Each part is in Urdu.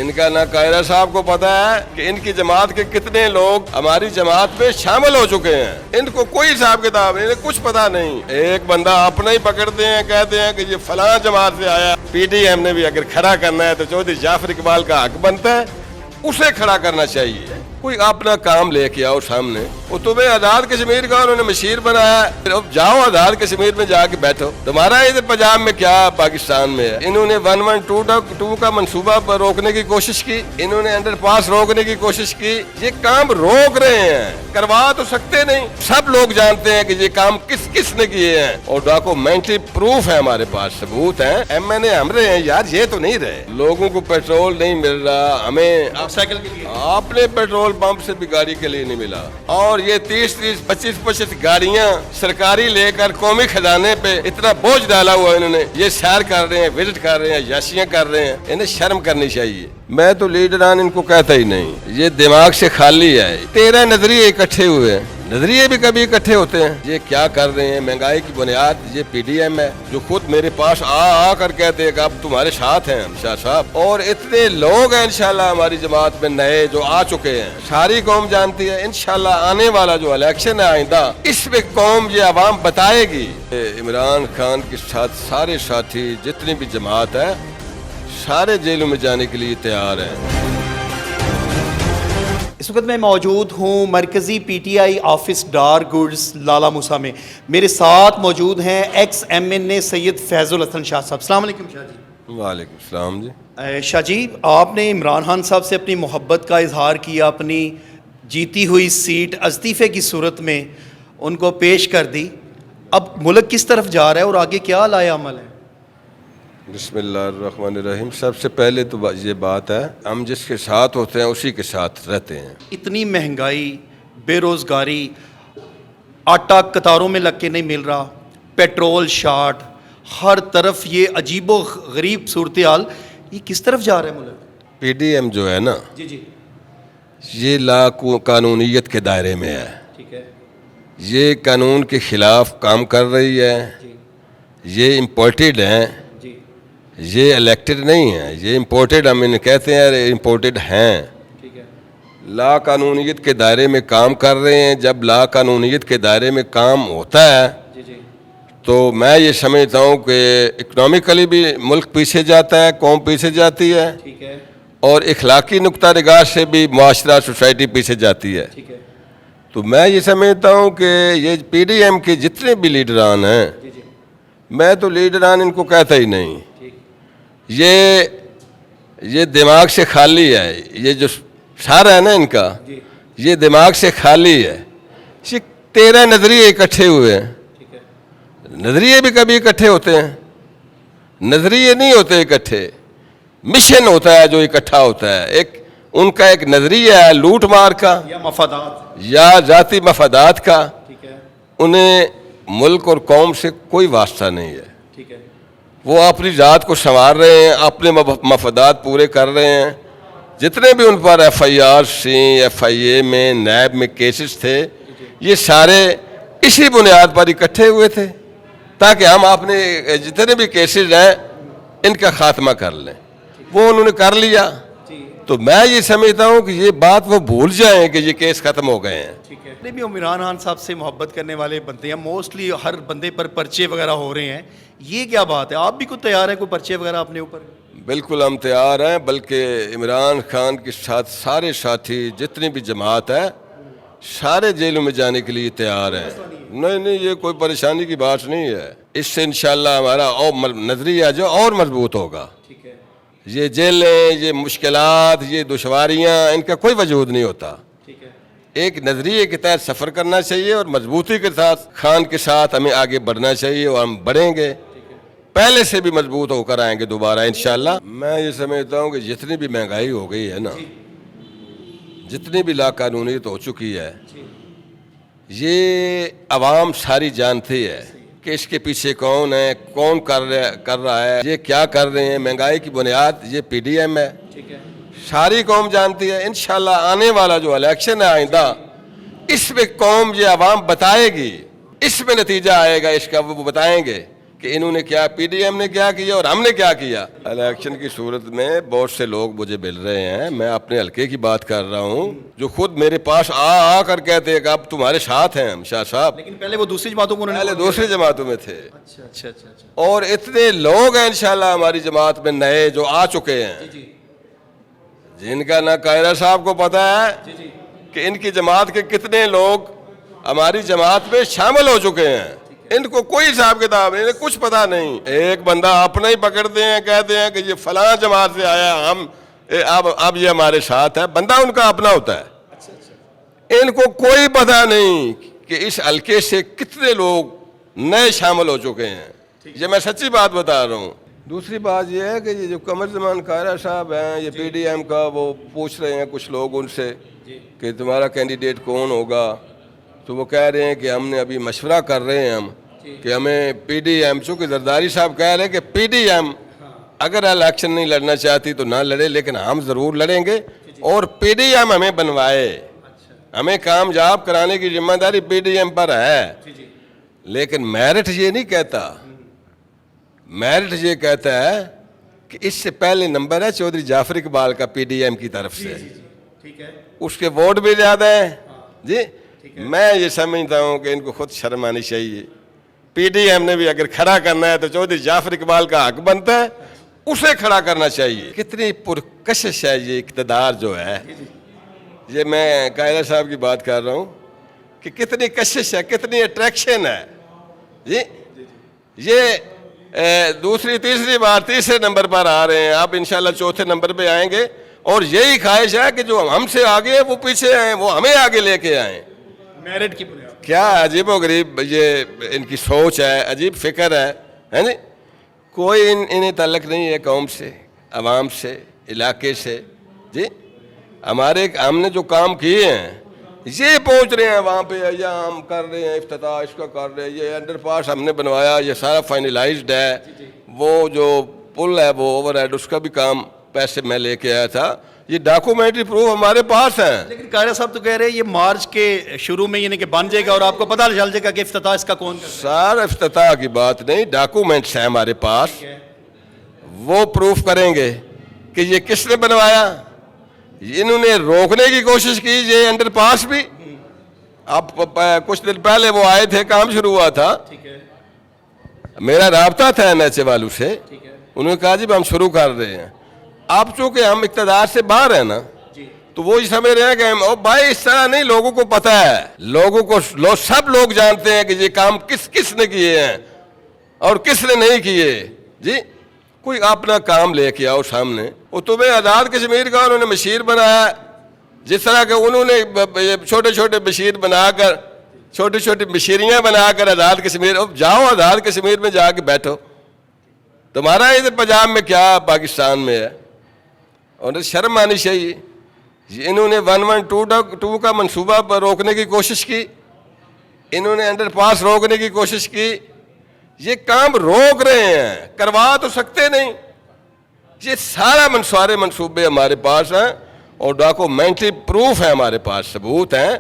ان کا نہ قائرہ صاحب کو پتا ہے کہ ان کی جماعت کے کتنے لوگ ہماری جماعت میں شامل ہو چکے ہیں. ان کو کوئی حساب کتاب نہیں, انہیں کچھ پتا نہیں. ایک بندہ اپنا ہی پکڑتے ہیں, کہتے ہیں کہ یہ فلاں جماعت سے آیا. پی ٹی ایم نے بھی اگر کھڑا کرنا ہے تو چودھری جعفر اقبال کا حق بنتا ہے, اسے کھڑا کرنا چاہیے. کوئی اپنا کام لے کے آؤ سامنے. وہ تمہیں آزاد کشمیر کا انہوں نے مشیر بنایا ہے, اب جاؤ آزاد کشمیر میں جا کے بیٹھو. تمہارا ادھر پنجاب میں کیا پاکستان میں ہے. انہوں نے 112 کا منصوبہ روکنے کی کوشش کی, انہوں نے انڈر پاس روکنے کی کوشش کی. یہ کام روک رہے ہیں, کروا تو سکتے نہیں. سب لوگ جانتے ہیں کہ یہ کام کس کس نے کیے ہیں, اور ڈاکومنٹری پروف ہے ہمارے پاس, ثبوت ہیں. ایم این اے ہم رہے ہیں یار, یہ تو نہیں رہے. لوگوں کو پیٹرول نہیں مل رہا, ہمیں سائیکل کے لیے اپنے پیٹرول پمپ سے بھی گاڑی کے لیے نہیں ملا, اور یہ 30 25 گاڑیاں سرکاری لے کر قومی خزانے پہ اتنا بوجھ ڈالا ہوا انہوں نے. یہ سیر کر رہے ہیں, وزٹ کر رہے ہیں, یاشیاں کر رہے ہیں. انہیں شرم کرنی چاہیے. میں تو لیڈران ان کو کہتا ہی نہیں, یہ دماغ سے خالی ہے. 13 نظریے اکٹھے ہوئے ہیں, نظریے بھی کبھی اکٹھے ہوتے ہیں. یہ کیا کر رہے ہیں, مہنگائی کی بنیاد یہ پی ڈی ایم ہے, جو خود میرے پاس آ کر کہتے ہیں کہ اب تمہارے ساتھ ہیں شاہ صاحب. اور اتنے لوگ ہیں انشاءاللہ ہماری جماعت میں نئے جو آ چکے ہیں, ساری قوم جانتی ہے. انشاءاللہ آنے والا جو الیکشن ہے آئندہ, اس پہ قوم یہ عوام بتائے گی. عمران خان کے ساتھ سارے ساتھی جتنی بھی جماعت ہے, سارے جیلوں میں جانے کے لیے تیار ہیں. اس وقت میں موجود ہوں مرکزی پی ٹی آئی آفس ڈار گڈز لالا موسیٰ میں. میرے ساتھ موجود ہیں ex M N A Syed Faiz ul Hassan Shah صاحب. السلام علیکم شاہ جی. وعلیکم السلام جی. شاہ جی, آپ نے عمران خان صاحب سے اپنی محبت کا اظہار کیا, اپنی جیتی ہوئی سیٹ استعفے کی صورت میں ان کو پیش کر دی. اب ملک کس طرف جا رہا ہے اور آگے کیا لایا عمل ہے؟ بسم اللہ الرحمن الرحیم. سب سے پہلے تو یہ بات ہے, ہم جس کے ساتھ ہوتے ہیں اسی کے ساتھ رہتے ہیں. اتنی مہنگائی, بے روزگاری, آٹا قطاروں میں لگ کے نہیں مل رہا, پیٹرول شارٹ, ہر طرف یہ عجیب و غریب صورتحال, یہ کس طرف جا رہا ہے ملک؟ پی ڈی ایم جو ہے نا, جی یہ لا قانونیت کے دائرے میں ہے. ٹھیک ہے. یہ قانون کے خلاف کام کر رہی ہے. یہ امپورٹڈ ہیں, یہ الیکٹڈ نہیں ہیں, یہ امپورٹڈ, ہم انہیں کہتے ہیں امپورٹڈ ہیں. لا قانونیت کے دائرے میں کام کر رہے ہیں. جب لا قانونیت کے دائرے میں کام ہوتا ہے تو میں یہ سمجھتا ہوں کہ اکنامکلی بھی ملک پیچھے جاتا ہے, قوم پیچھے جاتی ہے, اور اخلاقی نقطہ نگاہ سے بھی معاشرہ سوسائٹی پیچھے جاتی ہے. تو میں یہ سمجھتا ہوں کہ یہ پی ڈی ایم کے جتنے بھی لیڈران ہیں, میں تو لیڈران ان کو کہتا ہی نہیں, یہ دماغ سے خالی ہے. یہ جو سارا ہے نا ان کا, یہ دماغ سے خالی ہے. یہ 13 نظریے اکٹھے ہوئے ہیں. نظریے بھی کبھی اکٹھے ہوتے ہیں, نظریے نہیں ہوتے اکٹھے, مشن ہوتا ہے جو اکٹھا ہوتا ہے. ایک ان کا ایک نظریہ ہے لوٹ مار کا, یا مفادات, یا ذاتی مفادات کا. انہیں ملک اور قوم سے کوئی واسطہ نہیں ہے. وہ اپنی ذات کو سنوار رہے ہیں, اپنے مفادات پورے کر رہے ہیں. جتنے بھی ان پر ایف آئی آر سی, ایف آئی اے میں, نیب میں کیسز تھے, یہ سارے اسی بنیاد پر اکٹھے ہوئے تھے تاکہ ہم اپنے جتنے بھی کیسز ہیں ان کا خاتمہ کر لیں. وہ انہوں نے کر لیا. تو میں یہ سمجھتا ہوں کہ یہ بات وہ بھول جائیں کہ یہ کیس ختم ہو گئے ہیں. بھی عمران خان صاحب سے محبت کرنے والے بندے ہیں, موسٹلی ہر بندے پر پرچے وغیرہ ہو رہے ہیں. یہ کیا بات ہے, آپ بھی کوئی تیار ہیں کوئی پرچے وغیرہ اپنے اوپر؟ بالکل ہم تیار ہیں, بلکہ عمران خان کے ساتھ سارے ساتھی جتنی بھی جماعت ہے سارے جیلوں میں جانے کے لیے تیار ہیں. نہیں, یہ کوئی پریشانی کی بات نہیں ہے. اس سے انشاءاللہ ہمارا اور نظریہ جو اور مضبوط ہوگا. یہ جیلیں, یہ مشکلات, یہ دشواریاں, ان کا کوئی وجود نہیں ہوتا. ایک نظریے کے تحت سفر کرنا چاہیے اور مضبوطی کے ساتھ خان کے ساتھ ہمیں آگے بڑھنا چاہیے, اور ہم بڑھیں گے, پہلے سے بھی مضبوط ہو کر آئیں گے دوبارہ انشاءاللہ. میں یہ سمجھتا ہوں کہ جتنی بھی مہنگائی ہو گئی ہے نا, جتنی بھی لا قانونیت ہو چکی ہے, یہ عوام ساری جانتی ہے کہ اس کے پیچھے کون ہے, کون کر رہا ہے, یہ کیا کر رہے ہیں. مہنگائی کی بنیاد یہ پی ڈی ایم ہے, ساری قوم جانتی ہے. انشاءاللہ آنے والا جو الیکشن ہے آئندہ, اس میں قوم یہ عوام بتائے گی, اس میں نتیجہ آئے گا اس کا. وہ بتائیں گے کہ انہوں نے کیا, پی ڈی ایم نے کیا کیا اور ہم نے کیا کیا. الیکشن کی صورت میں بہت سے لوگ مجھے مل رہے ہیں, میں اپنے حلقے کی بات کر رہا ہوں, جو خود میرے پاس آ کر کہتے ہیں کہ اب تمہارے ساتھ ہیں ہم شاہ صاحب. لیکن پہلے وہ دوسری جماعتوں کو پہلے دوسری جماعتوں میں تھے. اچھا اچھا اچھا. اور اتنے لوگ ہیں انشاءاللہ ہماری جماعت میں نئے جو آ چکے ہیں, جن کا نہ قائرہ صاحب کو پتہ ہے کہ ان کی جماعت کے کتنے لوگ ہماری جماعت میں شامل ہو چکے ہیں. ان کو کوئی حساب کتاب نہیں, انہیں کچھ پتہ نہیں. ایک بندہ اپنا ہی پکڑتے ہیں, کہتے ہیں کہ یہ فلاں جماعت سے آیا, ہم اب یہ ہمارے ساتھ ہے. بندہ ان کا اپنا ہوتا ہے. ان کو کوئی پتہ نہیں کہ اس حلقے سے کتنے لوگ نئے شامل ہو چکے ہیں. یہ میں سچی بات بتا رہا ہوں. دوسری بات یہ ہے کہ یہ جو قمر زمان قائرہ صاحب ہیں, یہ پی ڈی ایم کا وہ پوچھ رہے ہیں کچھ لوگ ان سے کہ تمہارا کینڈیڈیٹ کون ہوگا, تو وہ کہہ رہے ہیں کہ ہم نے ابھی مشورہ کر رہے ہیں ہم کہ ہمیں پی ڈی ایم, چونکہ زرداری صاحب کہہ رہے ہیں کہ پی ڈی ایم اگر الیکشن نہیں لڑنا چاہتی تو نہ لڑے, لیکن ہم ضرور لڑیں گے اور پی ڈی ایم ہمیں بنوائے. ہمیں کامیاب کرانے کی ذمہ داری پی ڈی ایم پر ہے. لیکن میرٹ یہ نہیں کہتا, میرٹ یہ کہتا ہے کہ اس سے پہلے نمبر ہے چودھری جعفر اقبال کا پی ڈی ایم کی طرف سے, اس کے ووٹ بھی زیادہ ہیں. جی میں یہ سمجھتا ہوں کہ ان کو خود شرم آنی چاہیے. پی ڈی ایم نے بھی اگر کھڑا کرنا ہے تو چودھری جعفر اقبال کا حق بنتا ہے, اسے کھڑا کرنا چاہیے. کتنی پرکشش ہے یہ اقتدار جو ہے. یہ میں قائرہ صاحب کی بات کر رہا ہوں کہ کتنی کشش ہے, کتنی اٹریکشن ہے. جی یہ دوسری تیسری بار تیسرے نمبر پر آ رہے ہیں, آپ انشاءاللہ چوتھے نمبر پہ آئیں گے, اور یہی خواہش ہے کہ جو ہم سے آگے ہیں وہ پیچھے آئیں, وہ ہمیں آگے لے کے آئیں. میرٹ کی بنیاد. کیا عجیب و غریب یہ ان کی سوچ ہے, عجیب فکر ہے جی. کوئی انہیں تعلق نہیں ہے قوم سے, عوام سے, علاقے سے. جی ہم نے جو کام کیے ہیں یہ پہنچ رہے ہیں وہاں پہ, یا ہم کر رہے ہیں افتتاح اس کا کر رہے ہیں, یہ انڈر پاس ہم نے بنوایا, یہ سارا فائنلائزڈ ہے. وہ جو پل ہے وہ اوور ہیڈ, اس کا بھی کام پیسے میں لے کے آیا تھا. یہ ڈاکومنٹری پروف ہمارے پاس ہیں. لیکن قائرہ صاحب تو کہہ رہے ہیں یہ مارچ کے شروع میں یعنی کہ بن جائے گا اور آپ کو پتہ چل جائے گا کہ افتتاح اس کا کون کرتا ہے. سارا افتتاح کی بات نہیں, ڈاکومنٹس ہیں ہمارے پاس, وہ پروف کریں گے کہ یہ کس نے بنوایا. انہوں نے روکنے کی کوشش کی یہ انڈر پاس بھی. اب کچھ دن پہلے وہ آئے تھے, کام شروع ہوا تھا, میرا رابطہ تھا این ایچ اے والوں سے, انہوں نے کہا جی ہم شروع کر رہے ہیں. اب چونکہ ہم اقتدار سے باہر ہیں نا, تو وہ سمجھ رہے ہیں کہ بھائی اس طرح نہیں, لوگوں کو پتہ ہے, لوگوں کو سب لوگ جانتے ہیں کہ یہ کام کس نے کیے ہیں اور کس نے نہیں کیے. جی کوئی اپنا کام لے کے آؤ سامنے. وہ تمہیں آزاد کشمیر کا انہوں نے مشیر بنایا, جس طرح کہ انہوں نے چھوٹے چھوٹے مشیر بنا کر, چھوٹی چھوٹی مشیریاں بنا کر آزاد کشمیر, جاؤ آزاد کشمیر میں جا کے بیٹھو. تمہارا ادھر پنجاب میں کیا پاکستان میں ہے, اور شرم آنی چاہیے. انہوں نے 112 کا منصوبہ روکنے کی کوشش کی, انہوں نے انڈر پاس روکنے کی کوشش کی. یہ کام روک رہے ہیں, کروا تو سکتے نہیں. یہ سارا سارے منصوبے ہمارے پاس ہیں اور ڈاکومنٹری پروف ہے ہمارے پاس, ثبوت ہیں.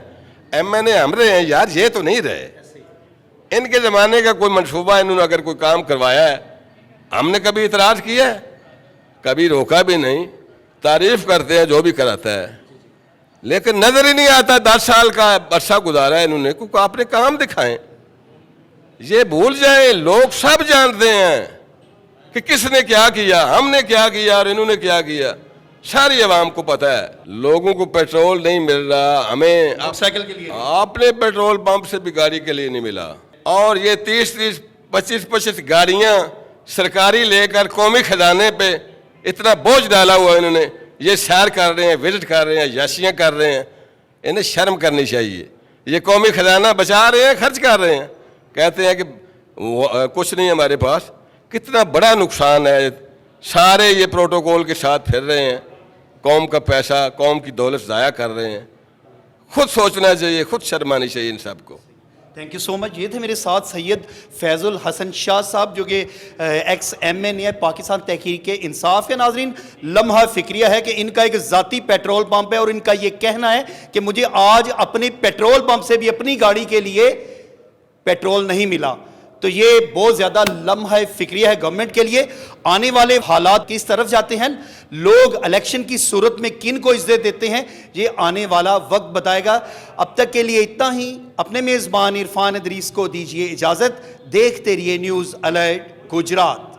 ایم این اے ہم رہے ہیں یار, یہ تو نہیں رہے. ان کے زمانے کا کوئی منصوبہ انہوں نے اگر کوئی کام کروایا ہے, ہم نے کبھی اعتراض کیا ہے, کبھی روکا بھی نہیں. تعریف کرتے ہیں جو بھی کراتا ہے, لیکن نظر ہی نہیں آتا. 10 سال کا عرصہ گزارا ہے انہوں نے, کیونکہ آپ نے کام دکھائیں. یہ بھول جائیں, لوگ سب جانتے ہیں کہ کس نے کیا کیا, ہم نے کیا کیا اور انہوں نے کیا کیا. ساری عوام کو پتہ ہے. لوگوں کو پیٹرول نہیں مل رہا, ہمیں سائیکل کے لیے اپنے پیٹرول پمپ سے بھی گاڑی کے لیے نہیں ملا. اور یہ 30 25 گاڑیاں سرکاری لے کر قومی خزانے پہ اتنا بوجھ ڈالا ہوا انہوں نے. یہ سیر کر رہے ہیں, وزٹ کر رہے ہیں, یاشیاں کر رہے ہیں. انہیں شرم کرنی چاہیے. یہ قومی خزانہ بچا رہے ہیں, خرچ کر رہے ہیں, کہتے ہیں کہ کچھ نہیں ہمارے پاس. کتنا بڑا نقصان ہے. سارے یہ پروٹوکول کے ساتھ پھر رہے ہیں, قوم کا پیسہ, قوم کی دولت ضائع کر رہے ہیں. خود سوچنا چاہیے, خود شرم آنی چاہیے ان سب کو. تھینک یو سو مچ. یہ تھے میرے ساتھ سید فیض الحسن شاہ صاحب, جو کہ ایکس ایم این اے پاکستان تحریک انصاف کے. ناظرین, لمحہ فکریہ ہے کہ ان کا ایک ذاتی پیٹرول پمپ ہے اور ان کا یہ کہنا ہے کہ مجھے آج اپنے پیٹرول پمپ سے بھی اپنی گاڑی کے لیے پیٹرول نہیں ملا. تو یہ بہت زیادہ لمحہ فکریہ ہے گورنمنٹ کے لیے. آنے والے حالات کس طرف جاتے ہیں, لوگ الیکشن کی صورت میں کن کو عزت دیتے ہیں, یہ آنے والا وقت بتائے گا. اب تک کے لیے اتنا ہی. اپنے میزبان عرفان ادریس کو دیجیے اجازت. دیکھتے رہیے نیوز الرٹ گجرات.